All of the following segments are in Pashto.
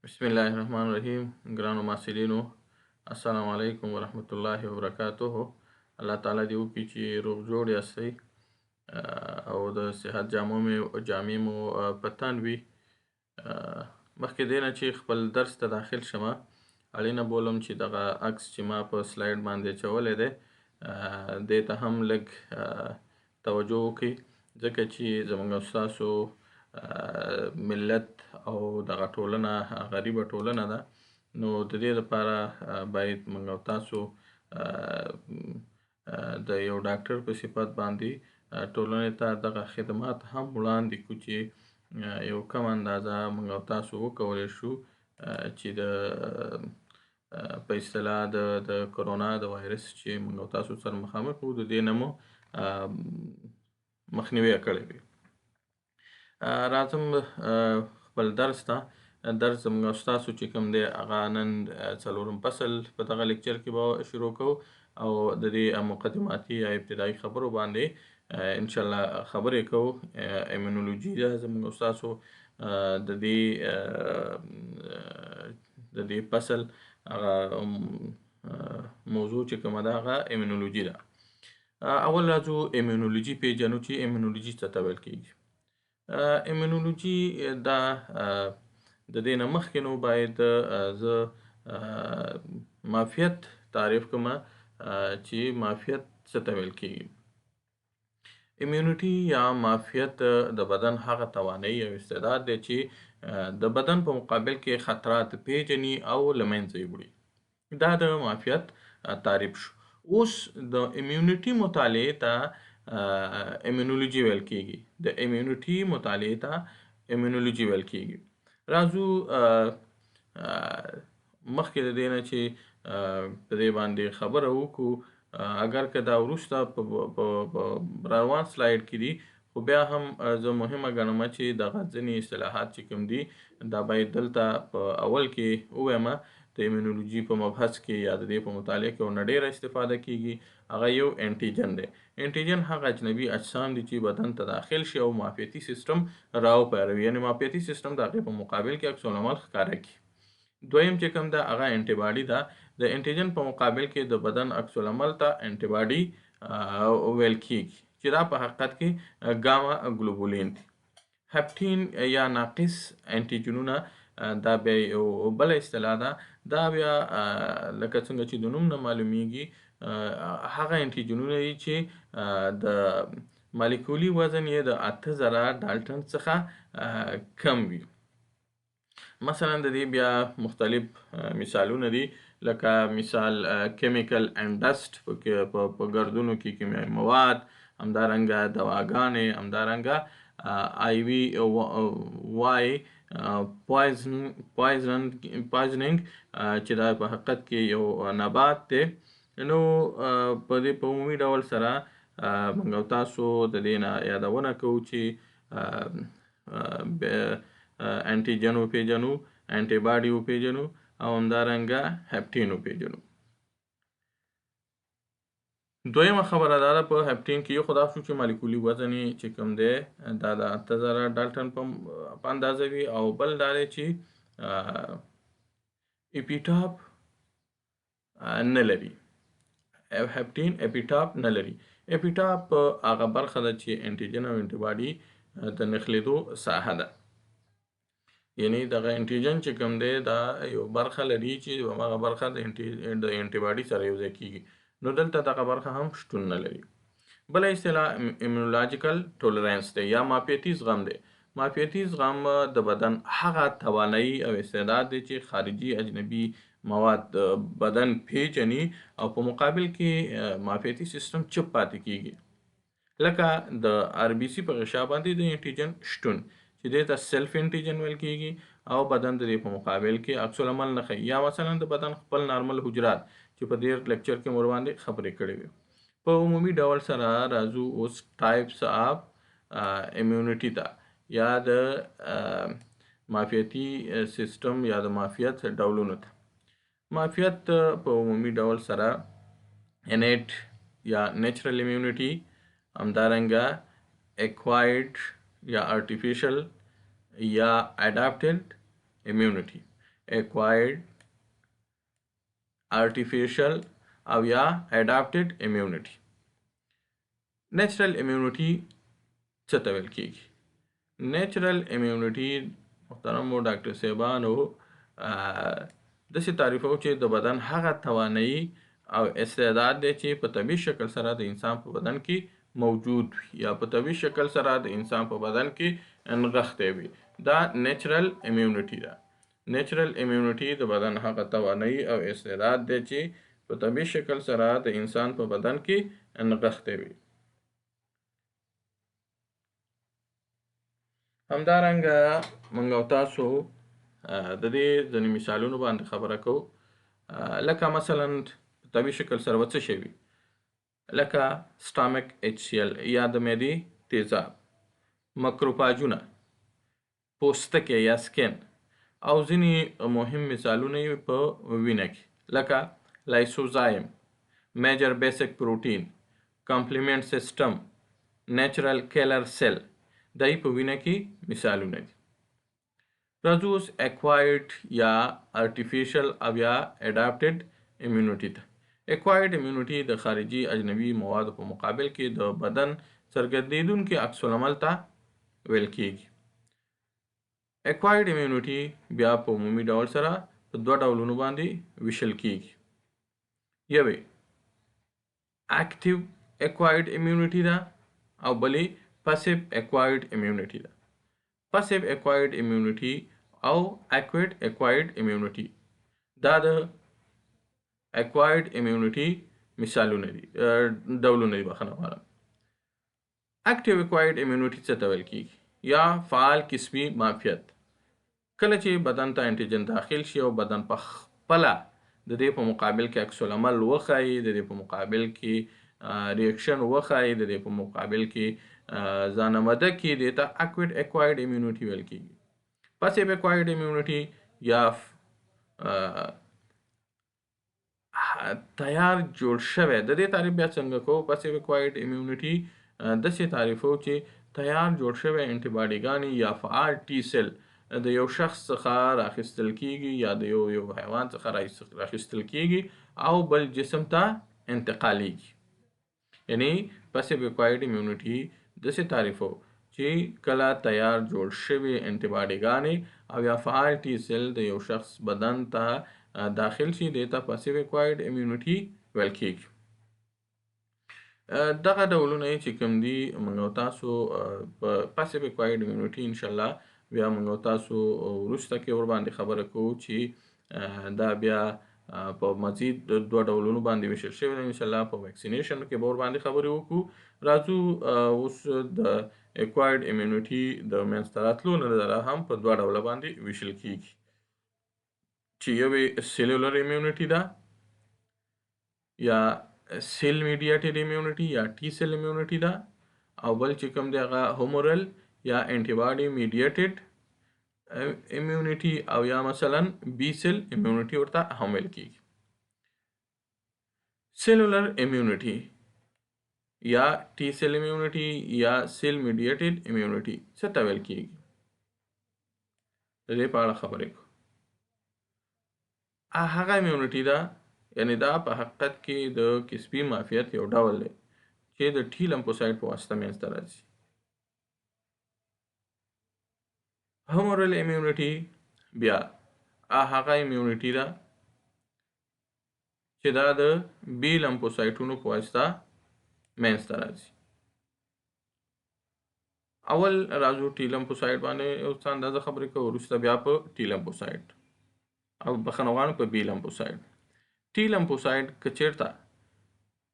बिस्मिल्लाहिर्रहमानिर्रहीम। ګرانو محصلینو، السلام علیکم ورحمت الله وبرکاته. الله تعالی دې وکړي چې روغ جوړ یاستئ او د صحت جامې مو په تن وي. مخکې دې نه چې خپل درس ته داخل شمه، اړینه بولم چې دغه عکس چې ما په سلایډ باندې اچولی دی دې ته هم لږ توجه وکړئ، ځکه چې زموږ او ستاسو ملت او دغه ټولنه غریبه ټولنه ده. نو د دې لپاره باید موږ او تاسو د یو ډاکټر په صفت باندې ټولنې ته دغه خدمات هم وړاندې کړو چې یو کم اندازه موږ او تاسو وکولی شو چې د په اصطلاح د کرونا د وایرس چې موږ او تاسو سره مخامخ وو د دې نه مو مخنیوی کړی وي. راځم خپل درس ته. درس زموږ او ستاسو چې کوم دی هغه نن څلورم فصل په دغه لیکچر کې به شروع کوو او د دې مقدماتي یا ابتدایي خبرو باندې انشاءالله خبرې کوو. ایمونولوژي ده زموږ او ستاسو د دې فصل هغه موضوع چې کومه ده هغه ایمونولوژي ده. اول راځو ایمونولوژي پیژنو چې ایمونولوژي څه ته ویل کیږي. ایمونولوژي دا د دې نه مخکې نو باید زه معافیت تعریف کوم چې معافیت څه ته ویل کیږي. ایمیونټي یا معافیت د بدن هغه توانایي او استعداد دی چې د بدن په مقابل کې خطرات پیژني او له منځه یې وړي. دا د معافیت تعریف شو. اوس د ایمیونټي مطالعې ته ایمونولوژي ویل کیږي. د ایمیونټي مطالعې ته ایمونولوژي ویل کیږي. راځو مخکې د دې نه چې په دې باندې خبره وکړو، اگر که دا وروسته په روان سلایډ کې دي، خو بیا هم زه مهمه ګڼم چې دغه ځینې اصطلاحات چې کوم دي دا باید دلته په اول کې ووایم. د ایمونولوژي په مبحث کې یا د دې په مطالعه کې ورنه ډېره استفاده کیږي. هغه یو انټیجن دی. انټیجن هغه اجنبي اجسام دي چې بدن ته داخل شي او معافیتي سیستم راوپاروي، یعنې معافیتي سیستم د هغې په مقابل کې عکس العمل ښکاره کړي. دویم چې کوم ده هغه انټي باډي ده. د انټیجن په مقابل کې د بدن عکس العمل ته انټي باډي ویل کیږي چې دا په حقیقت کې ګاما ګلوبولین دي. هپټین یا ناقص انټیجنونه دا بیا یو بله اصطلاح ده. دا بیا لکه څنګه چې د نوم نه معلومیږي هغه انټیجنونه دي چې د مالیکولي وزن یې د 8000 ډالټن څخه کم وي. مثلا د دې بیا مختلف مثالونه دي، لکه مثال کیمیکل اینڈ ډسټ، په ګردونو کې کیمیاوي مواد، همدارنګه دواګانې، همدارنګه آی وی وای پوایزنینګ چې دا په حقیقت کې یو نبات دی. نو په دې په عمومي ډول سره موږ او تاسو د دې نه یادونه کوو چې انټیجن وپیژنو، انټي باډي وپیژنو او همدارنګه هپټین وپیژنو. دویمه خبره دا ده، په هپټین کې یو خو دا شو چې مالیکولي وزن یې چې کوم دی دا د 8000 ډالټن په اندازه وي، او بل دا دی چې اپیټاپ نه لري. هپټین اپیټاپ نه لري. اپیټاپ هغه برخه ده چې انټیجن او انټي باډي د نښلېدو ساحه ده. یعنی دغه انټیجن چې کوم دی دا یو برخه لري چې هغه برخه د انټي باډي سره یوځای کیږي. نو دلته دغه برخه هم شتون نه لري. بله اصطلاح ایمونولوژیکل ټولرنس دی یا معافیتي زغم دی. معافیتي زغم د بدن هغه توانایي او استعداد دی چې خارجي اجنبي مواد بدن پیژني او په مقابل کې معافیتي سیستم چپ پاتې کیږي. لکه د آر بي سي په غشا باندې د انټیجن شتون چې دې ته سیلف انټیجن ویل کیږي او بدن د دې په مقابل کې عکس العمل نه ښیي. یا مثلا د بدن خپل نارمل حجرات چې په دې لیکچر کې مور باندې خبرې کړې وي. په عمومي ډول سره راځو اوس ټایپس اف ایمیونټي ته یا د معافیتي سیستم یا د معافیت ډولونو ته. معافیت په عمومي ډول سره انیټ یا نیچرل ایمیونټي، همدارنګه اکوایرډ یا آرټیفیشل یا اډاپټډ ایمیونټي. acquired artificial او یا adapted immunity. natural immunity څه ته ویل کیږي؟ natural immunity محترمو ډاکټر صاحبانو داسې تعریفو چې د بدن هغه توانایي او استعداد دی چې په طبیعي شکل سره د انسان په بدن کې موجود وي یا په طبیعي شکل سره د انسان په بدن کې نغښتی وي. دا natural immunity ده. natural immunity د بدن هغه توانایي او استعداد دی چې په طبیعي شکل سره د انسان په بدن کې نغښتی وي. همدارنګه موږ او تاسو د دې ځینې مثالونو باندې خبره کوو، لکه مثلا په طبیعي شکل سره به څه شی وي؟ لکه سټامک HCl یا د معدې تیزاب، مکروفاجونه، پوستکی یا سکن، او ځینې مهم مثالونه یې په وینه کې لکه لایسوزایم، میجر بیسک پروټین، کمپلیمنٹ سیستم، نیچرل کیلر سیل، دای په وینه کې مثالونه دي. راځو اوس اکوایرډ یا ارټیفیشل او یا اډاپټډ امیونټي ته. اکوایرډ امیونټي د خارجي اجنبي موادو په مقابل کې د بدن څرګندېدونکي عکس العمل ته ویل کیږي. اکوایرډ امیونټي بیا په عمومي ډول سره په دوه ډولونو باندې ویشل کیږي. یوې اکټیو اکوایرډ امیونټي ده او بلې passive acquired immunity ده. passive acquired immunity او acquired acquired immunity دا د acquired immunity مثالونه دي، ډولونه دي. بخښنه غواړم. active acquired immunity څه ته ویل کیږي؟ یا فعال قسمي معافیت. کله چې بدن ته انټیجن داخل شي او بدن په خپله د دې په مقابل کې عکس العمل وښایي، د دې په مقابل کې ریاکشن وښایي، د دې په مقابل کې ځان آماده کړي، دې ته acquired immunity ویل کیږي. passive acquired immunity یا تیار جوړ شوی، د دې تعریف بیا څنګه کوو؟ passive acquired immunity داسې تعریفو چې تیار جوړ شوی انټي باډیګانې یا فعال ټي سیل د یو شخص څخه راخیستل کیږي یا د یو حیوان څخه راخیستل کیږي او بل جسم ته انتقالیږي. یعنی passive acquired immunity داسې تعریفو چې کله تیار جوړ شوي انټي باډیګانې او یا فعال ټي سیل د یو شخص بدن ته داخل شي، دې ته passive acquired immunity ویل کیږي. دغه ډولونه چې کوم دي موږ او تاسو په passive acquired immunity انشاءالله بیا موږ او تاسو وروسته کې ورباندې خبره کوو چې دا بیا په مزید دوه ډولونو باندې ویشل شوی دی. انشاءالله په ویکسینیشن کې به ورباندې خبرې وکړو. راځو اوس د اکوایرډ امیونټي د منځته راتلو نظره هم په دوه ډوله باندې ویشل کیږي، چې یوې سیلولر امیونټي ده یا سیل میډیټډ امیونټي یا ټي سیل امیونټي ده، او بل چې کوم دی هغه هومورل یا انټي باډي میډیټډ امیونټي او یا مثلا بی سیل امیونټي ورته هم ویل کیږي. سیلولر امیونټي یا ټي سیل امیونټي یا سیل میډیټډ امیونټي څه ته ویل کیږي؟ د دې په اړه خبرې کوو. هغه امیونټي ده، یعنی دا په حقیقت کې د کسبي معافیت یو ډول دی چې د ټي لمفوسایټ په واسطه منځته راځي. هومورل امیونټي بیا هغه امیونټي ده چې دا د بي لمفوسایټونو په واسطه منځته راځي. اول راځو ټي لمفوسایټ باندې یو څه اندازه خبرې کوو، وروسته بیا په ټي لمفوسایټ او بخښنه غواړم په بي لمفوسایټ. ټي لمفوسایټ که چیرته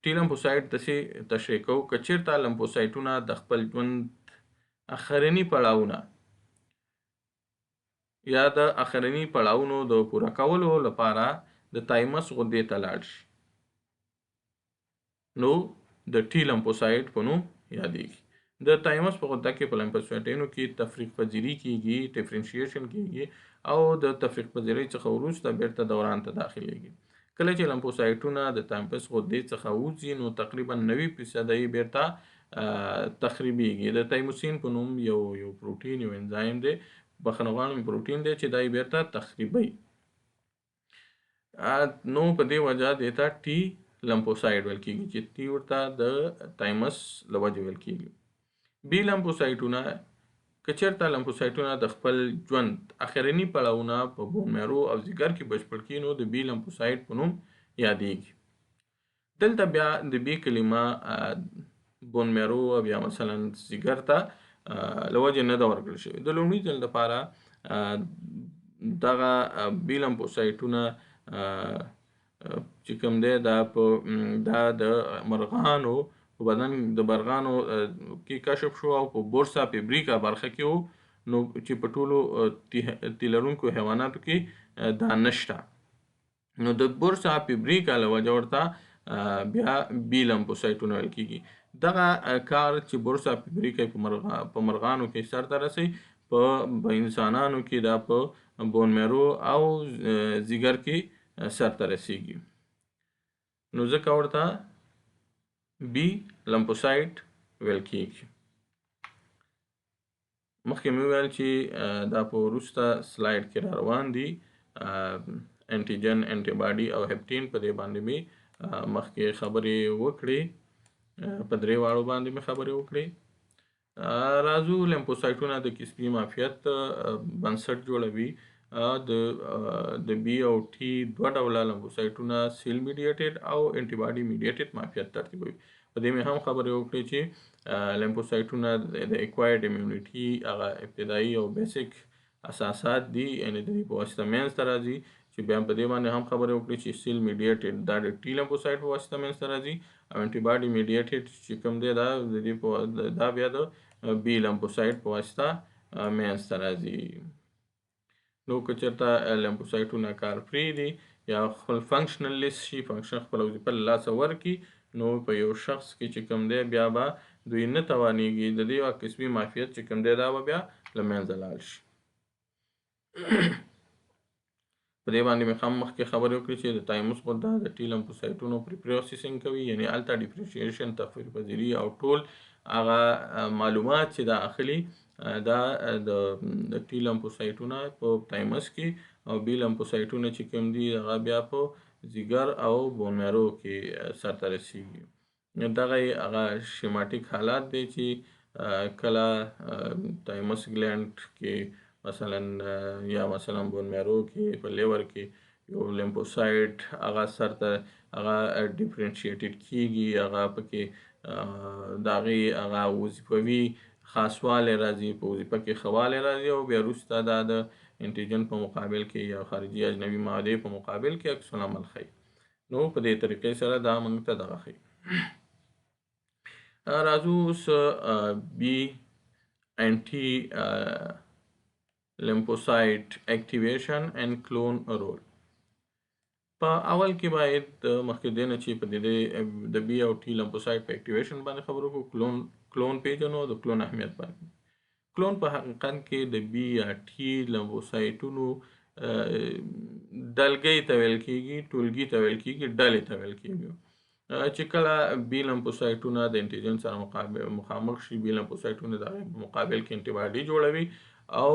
ټي لمفوسایټ داسې تشریح کوو که چیرته لمفوسایټونه د خپل ژوند اخرني پړاوونه یا د اخرني پړاوونو د پوره کولو لپاره د تایمس غدې ته لاړ شي، نو د ټي لمفوسایټ په نوم یادېږي. د تایمس په غده کې په لمفوسایټونو کې تفریق پذیري کیږي، ډیفرنشیشن کیږي او د تفریق پذیرۍ څخه وروسته بیرته دوران ته داخليږي. کله چې لمفوسایټونه د تایمس غدې څخه وځي نو تقریبا 90% بیرته تخریبیږي. د تایموسین په نوم یو پروټین یو انزایم دی، بخښنه غواړم پروټین دی چې دای بیرته تخریبي نو په دې وجه دیتا ټي لمفوسایټ ویل کیږي چې ټي ورته د تایمس له وجې ویل کیږي. بي لمفوسایټونه که چېرته لمفوسایټونه د خپل ژوند اخرني پړاوونه په بون میرو او ځیګر کې بشپړ کړي نو د بي لمفوسایټ په نوم یادېږي. دلته بیا د بي کلمه بون میرو او بیا مثلا ځیګر ته له وجې نه ده ورکړل شوې. د لومړي ځل لپاره دغه بي لمفوسایټونه چې کوم دی دا د مرغانو په بدن د مرغانو کې کشف شو او په بورسا پیبریکا برخه کې وو، نو چې په ټولو تی لرونکو حیواناتو کې دا نشته. نو د بورسا پیبریکا له وجې ورته بیا بي لمفوسایټونه ویل کېږي. دغه کار چې بورسا پیبریکا په مرغانو کې سرته رسوي، په انسانانو کې دا په بون میرو او ځیګر کې سرته رسیږي. نو ځکه ورته بي لمفوسایټ ویل کېږي. مخکې مې وویل چې دا په وروسته سلایډ کې را روان دي. انټیجن، انټي باډي او هپټین په دې باندې مې مخکې خبرې وکړې، په درې واړو باندې مې خبرې وکړې. راځو لمفوسایټونه د کسبي معافیت بنسټ جوړوي. د بي او ټي دوه ډوله لمفوسایټونه سیل میډیټډ او انټي باډي میډیټډ معافیت ترتیبوي. په دې مې هم خبرې وکړې چې لمفوسایټونه د اکوایرډ امیونټي هغه ابتدایي او بیسیک اساسات دي، یعنې د دې په واسطه منځته راځي، چې بیا په دې باندې هم خبرې وکړې چې سیل میډیټډ دا د ټي لمفوسایټ په واسطه منځته راځي، او انټي باډي میډیټډ چې کوم دی دا بیا د بي لمفوسایټ په واسطه منځته راځي. نو که چېرته لمفوسایټونه کار پرېږدي یا خپل فنکشنل لیست شي، فنکشن خپله وظیفه له لاسه ورکړي، نو په یو شخص کې چې کوم دی بیا به دوی نه توانېږي د دې کسبي معافیت چې کوم دی دا به بیا له منځه لاړ شي. په دې باندې مې هم مخکې خبرې وکړې چې د تایموس غده د ټي لمفوسایټونو پروسیسینګ کوي، یعنې هلته ډیفرنشیشن، تفکیک پذیري او ټول هغه معلومات چې دا اخلي دا د ټي لمفوسایټونه په تایمس کې، او بي لمفوسایټونه چې کوم دي هغه بیا په ځیګر او بون میرو کې سرته رسیږي. دغه هغه شیماټیک حالات دی چې کله تایمس ګلینډ کې یا مثلا بون میرو کې په لیور کې یو لمفوسایټ هغه سرته هغه ډیفرنشیټډ کیږي، هغه پکې د هغې هغه وظیفوي خاصوالی راځي، په وظیفه کې ښه والی راځي، او بیا وروسته دا د انټیجن په مقابل کې یا خارجي اجنبي مادې په مقابل کې عکس العمل ښیي. نو په دې طریقې سره دا موږ ته دغه ښیي. راځو اوس بي انټي lymphocyte activation and clone role. په اول کې باید مخکې دی نه چې په دې د بي او ټي لمفوسایټ په اکټیویشن باندې خبرو وکړو، کلون پیژنو، د کلون اهمیت باندې. کلون په حقیقت کې د بي یا ټي لمفوسایټونو ډلګۍ ته ویل کېږي، ټولګي ته ویل کېږي، ډلې ته ویل کېږي. چې کله بي لمفوسایټونه د انټیجن سره مخامخ شي، بي لمفوسایټونه د هغې په مقابل کې انټي باډي جوړوي، او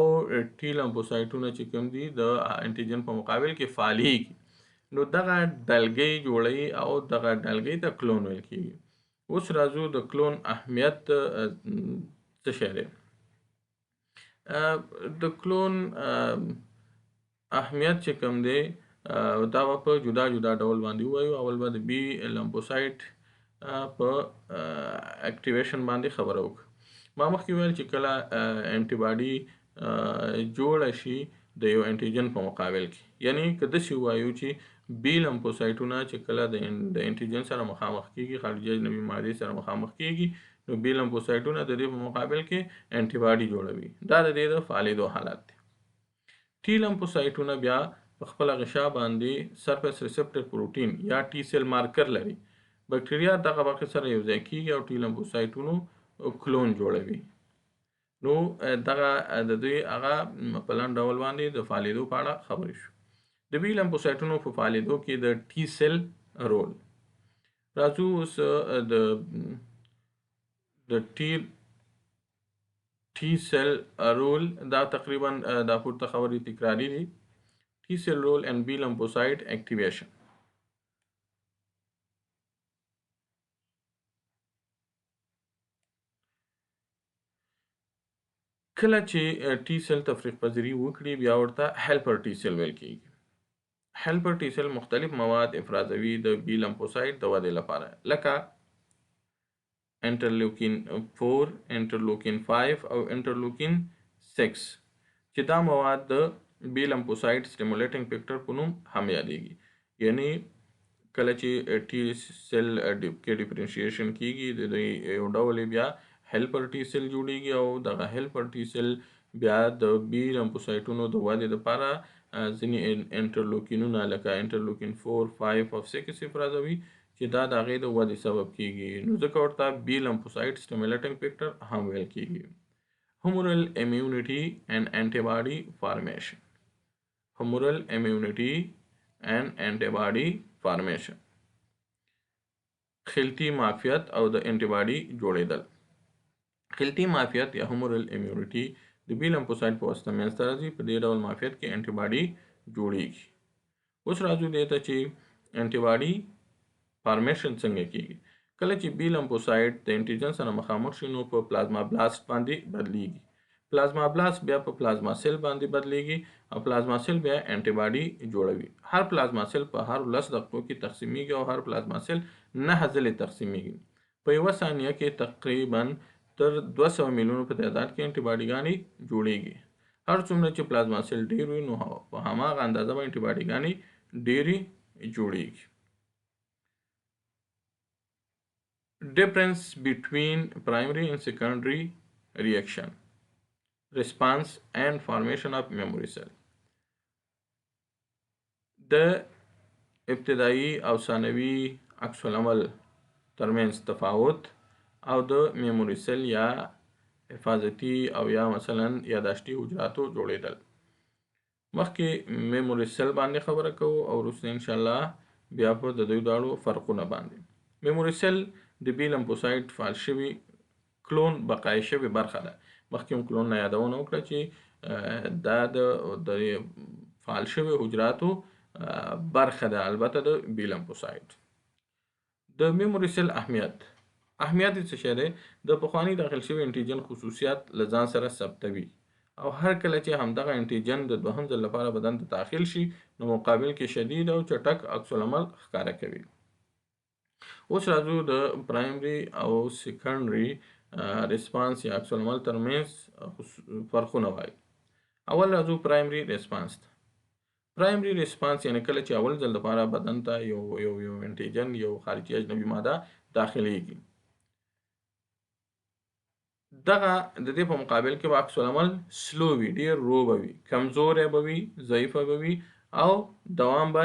ټي لمفوسایټونه چې کوم دي د انټیجن په مقابل کې فعالیږي. نو دغه ډلګۍ جوړوي او دغه ډلګۍ ته کلون ویل کېږي. اوس راځو د کلون اهمیت څه شی دی. د کلون اهمیت چې کوم دی دا به په جدا جدا ډول باندې ووایو. اول به د بي لمفوسایټ په اکټیویشن باندې خبره وکړو. ما مخکې ویل چې کله انټي باډي جوړه شي د یو انټیجن په مقابل کې، یعنی که داسې ووایو چې بي لمفوسایټونه چې کله د انټیجن سره مخامخ کېږي، خارجي اجنبي مادې سره مخامخ کېږي، نو بي لمفوسایټونه د دې په مقابل کې انټي باډي جوړوي. دا د دې د فعالېدو حالت دی. ټي لمفوسایټونه بیا په خپله غشا باندې سرفیس ریسپټر پروټین یا ټي سیل مارکر لري. بکټریا دغه برخې سره یوځای کېږي او ټي لمفوسایټونو کلون جوړوي. نو دغه د دوی هغه په لنډ ډول باندې د فعالېدو په اړه خبرې شو. د بي لمفوسایټونو په فعالېدو کې د ټي سیل رول. راځو اوس د ټي سیل رول دا تقریبا دا پورته خبرې تکراري دي. T cell role and B lymphocyte activation. کله چې ټي سل تفریق پذیری وکړي بیا ورته هیلپر ټي سل ویل کیږي. هیلپر ټي سل مختلف مواد افرازوي د بی لمفوسایت د ودې لپاره لکه انټرلوکین 4 انټرلوکین 5 او انټرلوکین 6 چې دا مواد د بی لمفوسایت سټیمولیټینګ فیکټر په نوم هم یادېږي. یعنی کله چې ټي سل کې ډیفرنشیشن کیږي د یو ډول بیا هیلپر ټي سل جوړیږي او دغه هیلپر ټي سل بیا د بی لمفوسایټونو د ودې لپاره ځینې انټرلوکینونه لکه انټرلوکین 4 5 او 6 افرازوي چې دا د هغې د ودې سبب کیږي، نو ځکه ورته بی لمفوسایت سټیمولیټینګ فیکټر هم ویل کیږي. humoral immunity and antibody formation. humoral immunity and antibody formation. خلطي معافیت او د انټیباډي جوړېدل. خلطي معافیت یا humoral immunity د بی لمفوسایت په واسطه منځته راځي. په دې ډول معافیت کې انټیباډي جوړیږي. اوس راځو دې ته چې انټیباډي فارمیشن څنګه کیږي. کله چې بی لمفوسایت د انټیجن سره مخامخ شي نو په پلازما بلاست باندې بدلیږي. پلازما بلاست بیا په پلازما سیل باندې بدلیږي او پلازما سیل بیا انټیباډي جوړوي. هر پلازما سیل په هر 10 دقیقو کې تقسیمیږي او هر پلازما سیل 9 ځلې تقسیمیږي. په یوه ثانیه کې تقریبا تر 200 میلیونو په تعداد کې انټیباډیګانې جوړیږي. هر څومره چې پلازما سیل ډیر وي نو په هماغه اندازه به انټیباډیګانې ډیرې جوړیږي. Difference between primary and secondary reaction, response and formation of memory cell. د ابتدایي او ثانوي عکس العمل ترمنځ تفاوت او د میموري سل یا حفاظتي او یا مثلا یاداشتي حجراتو جوړېدل. مخکې میموري سل باندې خبره کوو او وروسته ان شاء الله بیا په د دوی دواړو فرقونه باندې. میموري سل د بی لمفوسایت فعال شوي کلون بقای شوي برخه ده. مخکې هم کلون نه یادونه وکړه چې دا د فعال شوي حجراتو برخه ده البته د بی لمفوسایت. د میموري سل اهمیت څه شی دی؟ د پخواني داخل شوي انټیجن خصوصیات له ځان سره ثبتوي او هر کله چې همدغه انټیجن د دوهم ځل لپاره بدن ته داخل شي نو مقابل کې شدید او چټک عکس العمل ښکاره کوي. اوس راځو د پرایمري او سیکنډري ریسپانس یا عکس العمل ترمنځ فرقونه وایي. اول راځو پرایمري ریسپانس ته. پرایمري ریسپانس یعنی کله چې اول ځل لپاره بدن ته یو انټیجن یو خارجي اجنبي ماده داخليږي. دغه د دې په مقابل کې عکس العمل سلو وي، ډیر رو به وي، کمزوری به وي، ضعیفه به وي او دوام به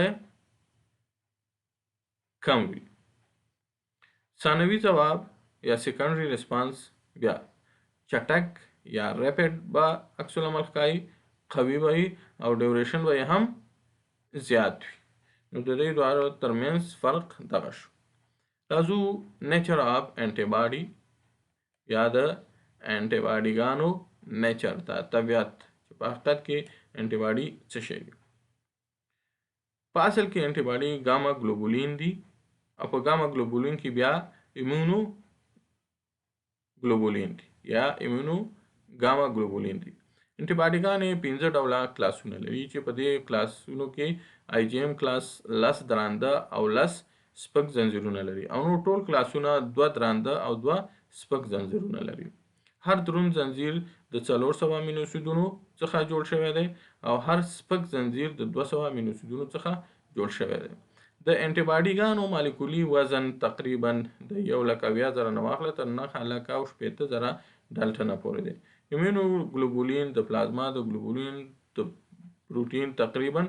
کم وي. ثانوي ځواب یا سیکنډري ریسپانس بیا چټک یا ریپډ به عکس العمل ښکاري، قوي به وي او ډیوریشن به هم زیات وي. نو د دې دواړو ترمنځ فرق دغه شو. راځو نیچر اف انټیباډي یا د انټیباډیګانو نیچر ته، طبیعت چې په حقیقت کې انټیباډي څه شی دی. په اصل کې انټیباډي ګاما ګلوبولین دي او په ګاما ګلوبولین کې بیا ایمونو ګلوبولین دي یا ایمونو ګاما ګلوبولین دي. انټیباډیګانې 15 ډوله کلاسونه لري چې په دې کلاسونو کې آی جی ایم کلاس 10 درانده او 10 سپک زنجیرونه لري او نور ټول کلاسونه 2 درانده او 2 سپک زنجیرونه لري. هر دروند زنجیر د 400 امینو اسیدونو څخه جوړ شوی دی او هر سپک زنجیر د 200 امینو اسیدونو څخه جوړ شوی دی. د انټیباډیګانو مالیکولي وزن تقریبا د 1,20,000 نه واخله تر 9,60,000 ډالټنه پورې دی. ایمونو ګلوبولین د پلازما د ګلوبولین د پروتین تقریبا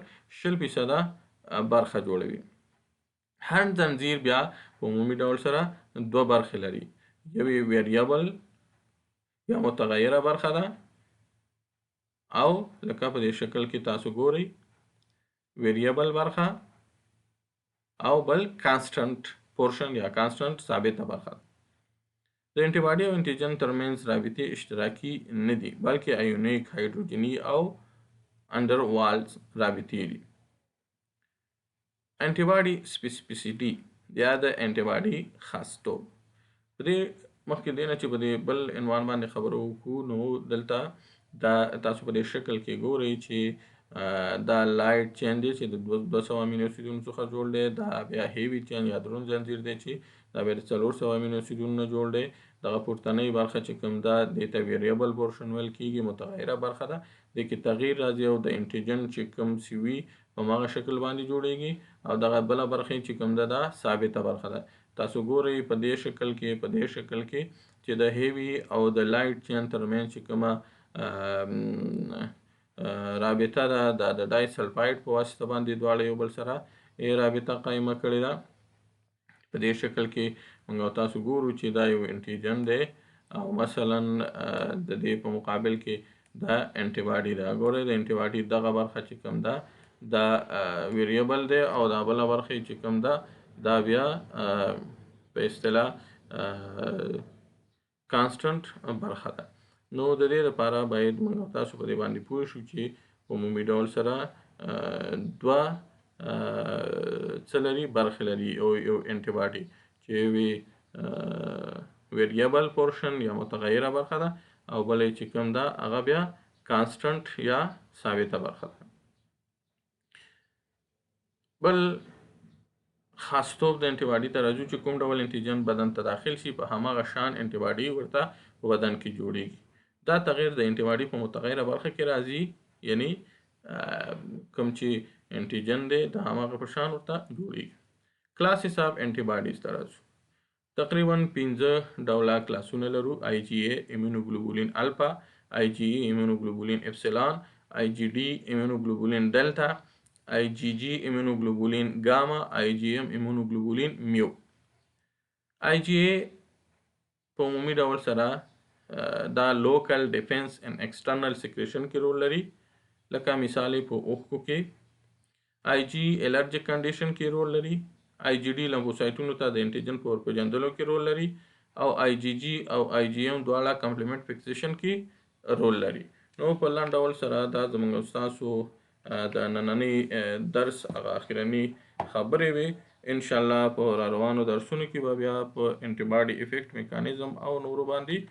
20% برخه جوړوي. هر زنجیر بیا په عمومي ډول سره 2 برخې لري. یوې ویریبل یا متغیره برخه ده او لکه په دې شکل کې تاسو ګورئ ویریبل برخه او بل کانسټنټ پورشن یا کانسټنټ ثابته برخه. د انټیباډي او انټیجن ترمنځ رابطې اشتراکي نه دي بلکې ایونیک، هایدروجني او انډر والز رابطې دي. انټي سپیسیفیسیټي یا د انټي خاصتوب. په دې مخکې دی نه چې په دې بل عنوان باندې خبرو وکړو، نو دلته دا تاسو په دې شکل کې ګورئ چې دا لایټ چین دی چې د 200 امینو اسیدونو څخه جوړ دی. دا بیا هیوي چین یا دروند زنجیر دی چې دا بیا د 400 امینو اسیدونو نه جوړ دی. دغه پورتنۍ برخه چې کوم ده دې ته ویریبل پورشن ویل کېږي، متغیره برخه ده. دې کې تغییر راځي او د انټیجن چې کوم سی وي په هغه شکل باندې جوړیږي، او دغه بله برخه چې کوم ده دا ثابته برخه ده. تاسو ګورئ په دې شکل کې چې د هیوي او د لایټ چین ترمنځ چې کومه رابطه ده دا د ډای سلفاید په واسطه باندې دواړه یو بل سره رابطه قایمه کړې ده. په دې شکل کې موږ تاسو ګورو چې دا یو انټیجن دی او مثلا د دې په مقابل کې دا انټي باډي ده. ګورئ د انټي باډي دغه برخه چې کوم ده دا ویریبل دی او دا بله برخه چې کوم ده دا بیا په اصطلاح کانسټنټ برخه ده. نو د دې لپاره باید موږ تاسو په دې باندې پوه شو چې په عمومي ډول سره دوه څه لري، برخې لري. یو انټي باډي چې وی ویریبل پورشن یا متغیره برخه ده، او بل چې کوم ده هغه بیا کانسټنټ یا ثابته برخه ده. بل خاصتوب د انټي باډي ته راځو چې کوم ډول انټیجن بدن ته داخل شي په هماغه شان انټي باډي ورته په بدن کې جوړیږي. دا تغیر د انټي باډي په متغیره برخه کې راځي، یعنی کوم چې انټیجن دی د هماغه په شان ورته جوړیږي. کلاسز اف انټي باډیز ته راځو. تقریبا 15 ډوله کلاسونه لرو: آی جی ای ایمونوګلوبولین الفا، آی جی ای ایمونوګلوبولین اپسلان، آی جی ډي ایمونوګلوبولین ډلټا، آی جی جی ایمونوګلوبولین ګاما، آی جی ایم ایمونوګلوبولین میو. آی جی ای په عمومي ډول سره دا لوکل ډیفنس ان ایکسټرنل سیکریشن کې رول لري، لکه مثال په اوښکو کې. آی جی الرجیک کنډیشن کې رول لري. آی جی ډي لمفوسایټونو ته د انټیجن په ورپېژندلو کې رول لري، او آی جی جی او آی جی ایم دواړه کمپلیمنٹ فکسیشن کې رول لري. نو په لاندې ډول سره دا زموږ ستاسو د نننۍ درس هغه اخرنۍ خبرې وي. ان شاء الله په روانو درسونو کې به بیا په انټي باډي افیکټ میکانیزم او نورو باندې